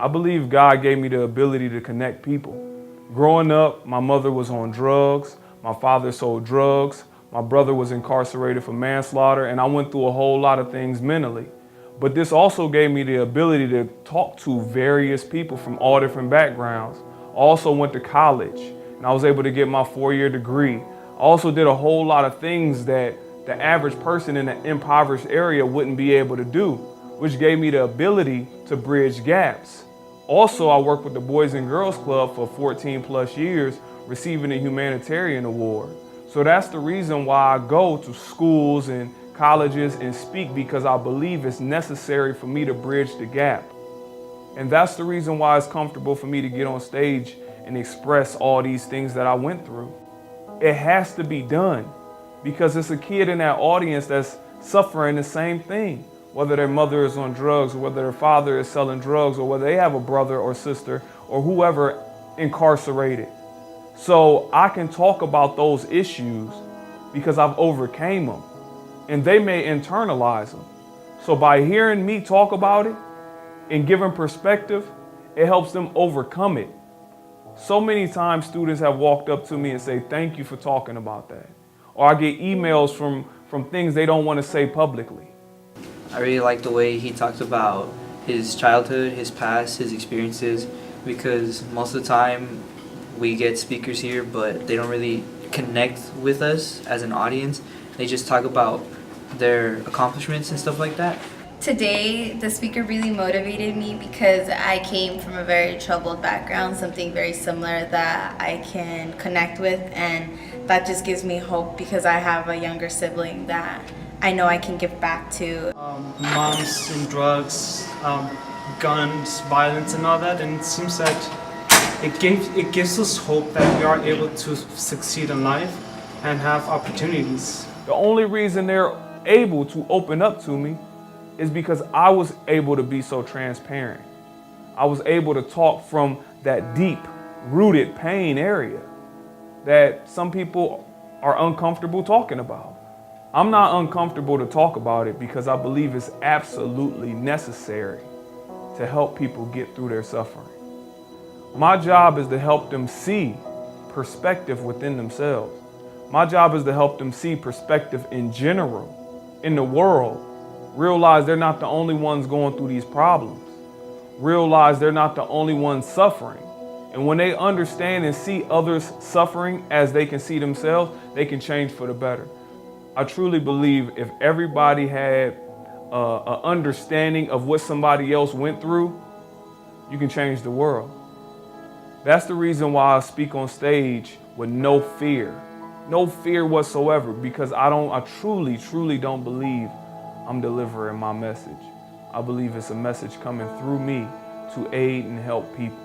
I believe God gave me the ability to connect people. Growing up, my mother was on drugs, my father sold drugs, my brother was incarcerated for manslaughter, and I went through a whole lot of things mentally. But this also gave me the ability to talk to various people from all different backgrounds. I also went to college, and I was able to get my 4-year degree. I also did a whole lot of things that the average person in an impoverished area wouldn't be able to do, which gave me the ability to bridge gaps. Also, I worked with the Boys and Girls Club for 14 plus years, receiving a Humanitarian Award. So that's the reason why I go to schools and colleges and speak, because I believe it's necessary for me to bridge the gap. And that's the reason why it's comfortable for me to get on stage and express all these things that I went through. It has to be done because it's a kid in that audience that's suffering the same thing. Whether their mother is on drugs, or whether their father is selling drugs, or whether they have a brother or sister or whoever incarcerated. So I can talk about those issues because I've overcame them, and they may internalize them. So by hearing me talk about it and giving perspective, it helps them overcome it. So many times students have walked up to me and say, "Thank you for talking about that." Or I get emails from things they don't want to say publicly. I really like the way he talks about his childhood, his past, his experiences, because most of the time we get speakers here, but they don't really connect with us as an audience. They just talk about their accomplishments and stuff like that. Today, the speaker really motivated me because I came from a very troubled background, something very similar that I can connect with, and that just gives me hope because I have a younger sibling that I know I can give back to. Moms and drugs, guns, violence and all that, and it seems that it gives us hope that we are able to succeed in life and have opportunities. The only reason they're able to open up to me is because I was able to be so transparent. I was able to talk from that deep rooted pain area that some people are uncomfortable talking about. I'm not uncomfortable to talk about it because I believe it's absolutely necessary to help people get through their suffering. My job is to help them see perspective within themselves. My job is to help them see perspective in general, in the world. Realize they're not the only ones going through these problems. Realize they're not the only ones suffering. And when they understand and see others suffering as they can see themselves, they can change for the better. I truly believe if everybody had an understanding of what somebody else went through, you can change the world. That's the reason why I speak on stage with no fear whatsoever, because I truly don't believe I'm delivering my message. I believe it's a message coming through me to aid and help people.